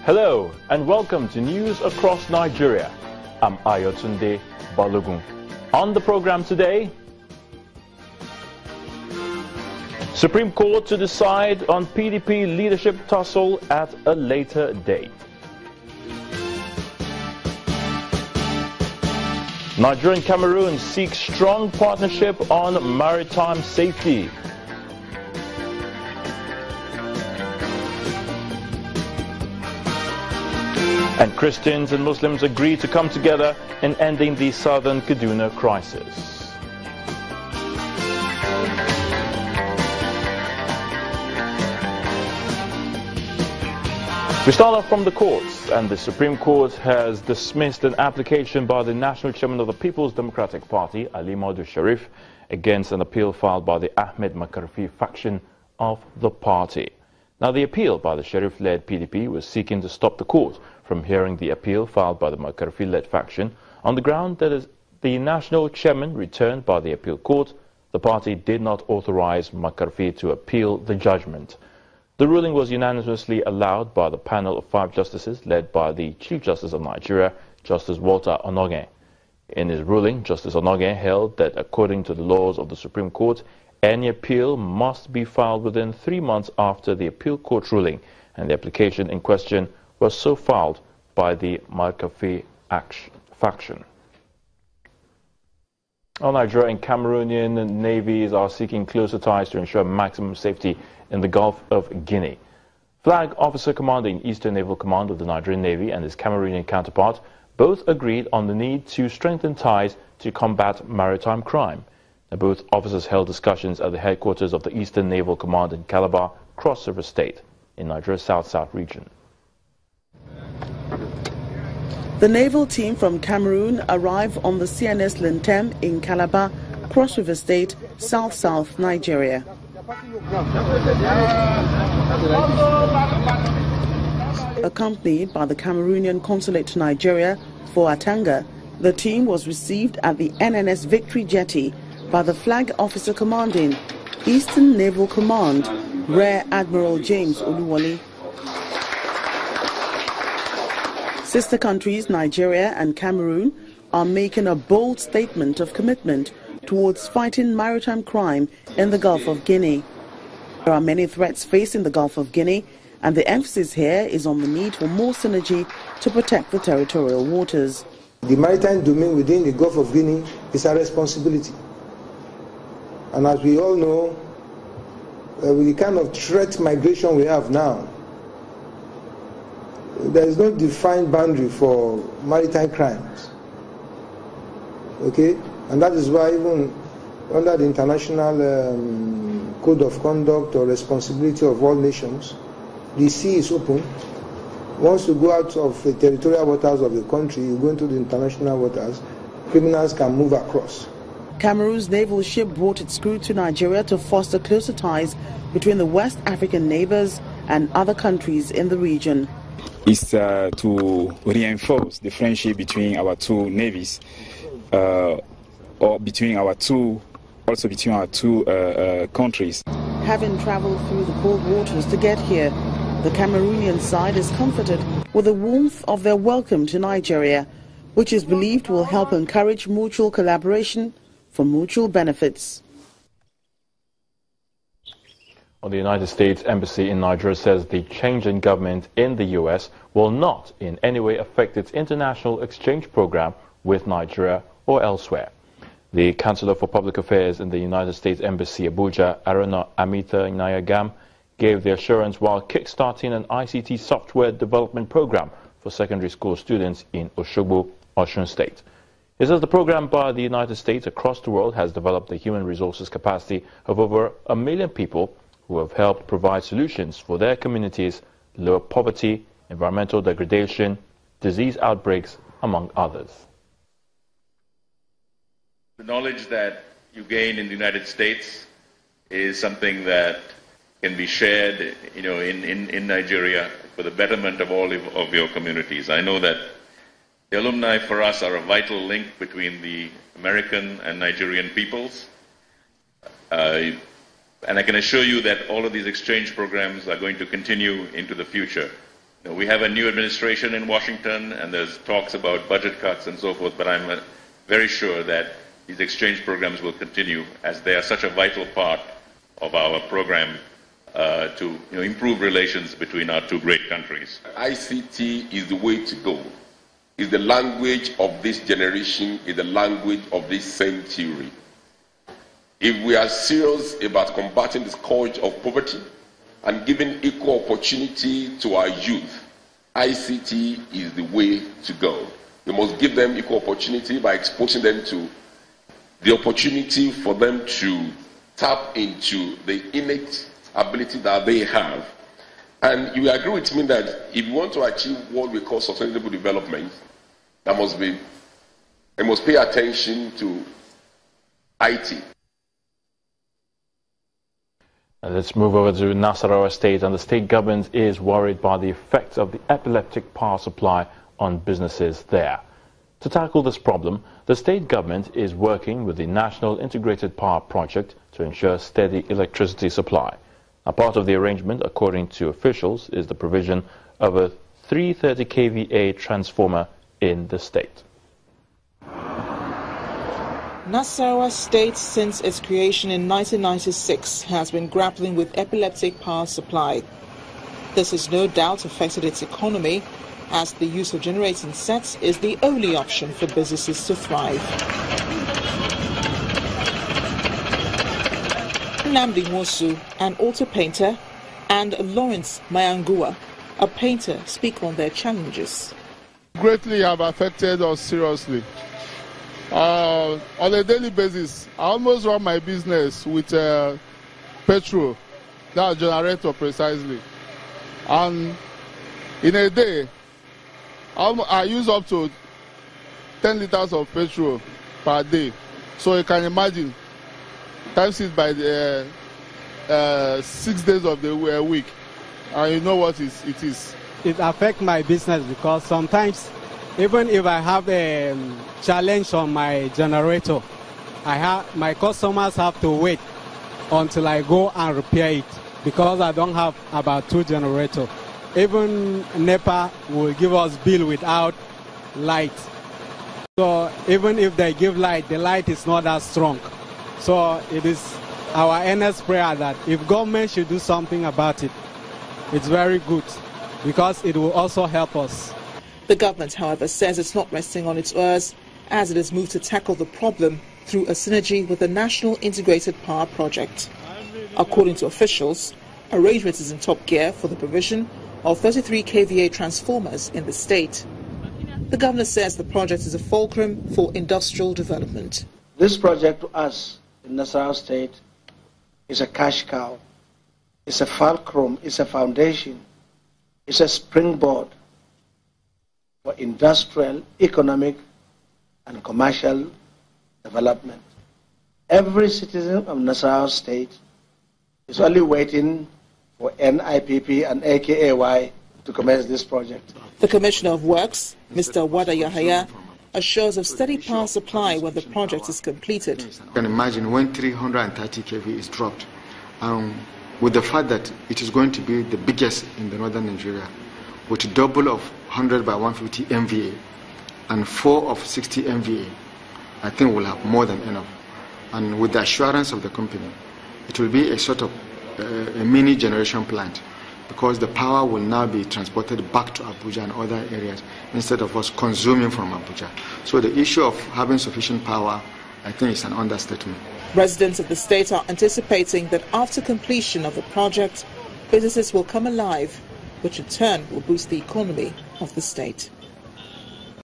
Hello and welcome to News Across Nigeria. I'm Ayotunde Balogun. On the program today, Supreme Court to decide on PDP leadership tussle at a later date. Niger and Cameroon seek strong partnership on maritime safety. And Christians and Muslims agree to come together in ending the southern Kaduna crisis. We start off from the courts, and the Supreme Court has dismissed an application by the National Chairman of the People's Democratic Party, Ali Modu Sharif, against an appeal filed by the Ahmed Makarfi faction of the party. Now, the appeal by the Sharif-led PDP was seeking to stop the court from hearing the appeal filed by the Makarfi-led faction on the ground that as the national chairman returned by the appeal court, the party did not authorize Makarfi to appeal the judgment. The ruling was unanimously allowed by the panel of 5 justices led by the Chief Justice of Nigeria, Justice Walter Onogen. In his ruling, Justice Onogen held that according to the laws of the Supreme Court, any appeal must be filed within 3 months after the appeal court ruling, and the application in question was so filed by the Makarfi faction. Nigeria and Cameroonian navies are seeking closer ties to ensure maximum safety in the Gulf of Guinea. Flag Officer commanding Eastern Naval Command of the Nigerian Navy and his Cameroonian counterpart both agreed on the need to strengthen ties to combat maritime crime. Both officers held discussions at the headquarters of the Eastern Naval Command in Calabar, Cross River State, in Nigeria's south-south region. The naval team from Cameroon arrived on the CNS Lentem in Calabar, Cross River State, south-south Nigeria. Accompanied by the Cameroonian consulate to Nigeria for Atanga, the team was received at the NNS Victory Jetty by the Flag Officer commanding Eastern Naval Command, Rear Admiral James Oluwole. Sister countries Nigeria and Cameroon are making a bold statement of commitment towards fighting maritime crime in the Gulf of Guinea. There are many threats facing the Gulf of Guinea, and the emphasis here is on the need for more synergy to protect the territorial waters. The maritime domain within the Gulf of Guinea is our responsibility. And as we all know, with the kind of threat migration we have now, there is no defined boundary for maritime crimes. Okay? And that is why even under the International Code of Conduct or Responsibility of All Nations, the sea is open. Once you go out of the territorial waters of the country, you go into the international waters, criminals can move across. Cameroon's naval ship brought its crew to Nigeria to foster closer ties between the West African neighbors and other countries in the region. It's to reinforce the friendship between our two navies, or between our two countries. Having traveled through the cold waters to get here, the Cameroonian side is comforted with the warmth of their welcome to Nigeria, which is believed will help encourage mutual collaboration for mutual benefits. The United States Embassy in Niger says the change in government in the U.S. will not in any way affect its international exchange program with Nigeria or elsewhere. The Counselor for Public Affairs in the United States Embassy Abuja, Aruna Amita Nayagam, gave the assurance while kickstarting an ICT software development program for secondary school students in Oshogbo, Osun State. He says the program by the United States across the world has developed the human resources capacity of over 1 million people who have helped provide solutions for their communities, lower poverty, environmental degradation, disease outbreaks, among others. The knowledge that you gain in the United States is something that can be shared, in Nigeria for the betterment of all of your communities. I know that the alumni for us are a vital link between the American and Nigerian peoples. And I can assure you that all of these exchange programs are going to continue into the future. We have a new administration in Washington, and there's talks about budget cuts and so forth, but I'm very sure that these exchange programs will continue as they are such a vital part of our program to improve relations between our two great countries. ICT is the way to go. It's the language of this generation, it's the language of this century. If we are serious about combating the scourge of poverty and giving equal opportunity to our youth, ICT is the way to go. We must give them equal opportunity by exposing them to the opportunity for them to tap into the innate ability that they have. And you agree with me that if you want to achieve what we call sustainable development, we must pay attention to IT. Let's move over to Nasarawa State, and the state government is worried by the effects of the epileptic power supply on businesses there. To tackle this problem, the state government is working with the National Integrated Power Project to ensure steady electricity supply. A part of the arrangement, according to officials, is the provision of a 330 kVA transformer in the state. Nasarawa State, since its creation in 1996, has been grappling with epileptic power supply. This has no doubt affected its economy, as the use of generating sets is the only option for businesses to thrive. Nnamdi Nwosu, an auto painter, and Lawrence Mayangua, a painter, speak on their challenges. Greatly have affected us seriously. On a daily basis, I almost run my business with petrol, that generator precisely. And in a day, I use up to 10 liters of petrol per day. So you can imagine, times it by the 6 days of the week, and you know what it is. It affects my business because sometimes, even if I have a challenge on my generator, my customers have to wait until I go and repair it because I don't have about 2 generators. Even NEPA will give us bill without light. So even if they give light, the light is not that strong. So it is our earnest prayer that if government should do something about it, it's very good because it will also help us. The government, however, says it's not resting on its oars as it has moved to tackle the problem through a synergy with the National Integrated Power Project. According to officials, arrangement is in top gear for the provision of 33 kVA transformers in the state. The governor says the project is a fulcrum for industrial development. This project to us in Nasarawa State is a cash cow. It's a fulcrum, it's a foundation, it's a springboard for industrial, economic, and commercial development. Every citizen of Nasarawa State is only waiting for NIPP and AKAY to commence this project. The Commissioner of Works, Mr. Wada Yahaya, assures of steady power supply when the project is completed. You can imagine when 330 kV is dropped, with the fact that it is going to be the biggest in the northern Nigeria, with double of 100 by 150 MVA and 4 of 60 MVA, I think we'll have more than enough. And with the assurance of the company, it will be a sort of a mini generation plant, because the power will now be transported back to Abuja and other areas instead of us consuming from Abuja. So the issue of having sufficient power, I think, is an understatement. Residents of the state are anticipating that after completion of the project, businesses will come alive, which in turn will boost the economy of the state.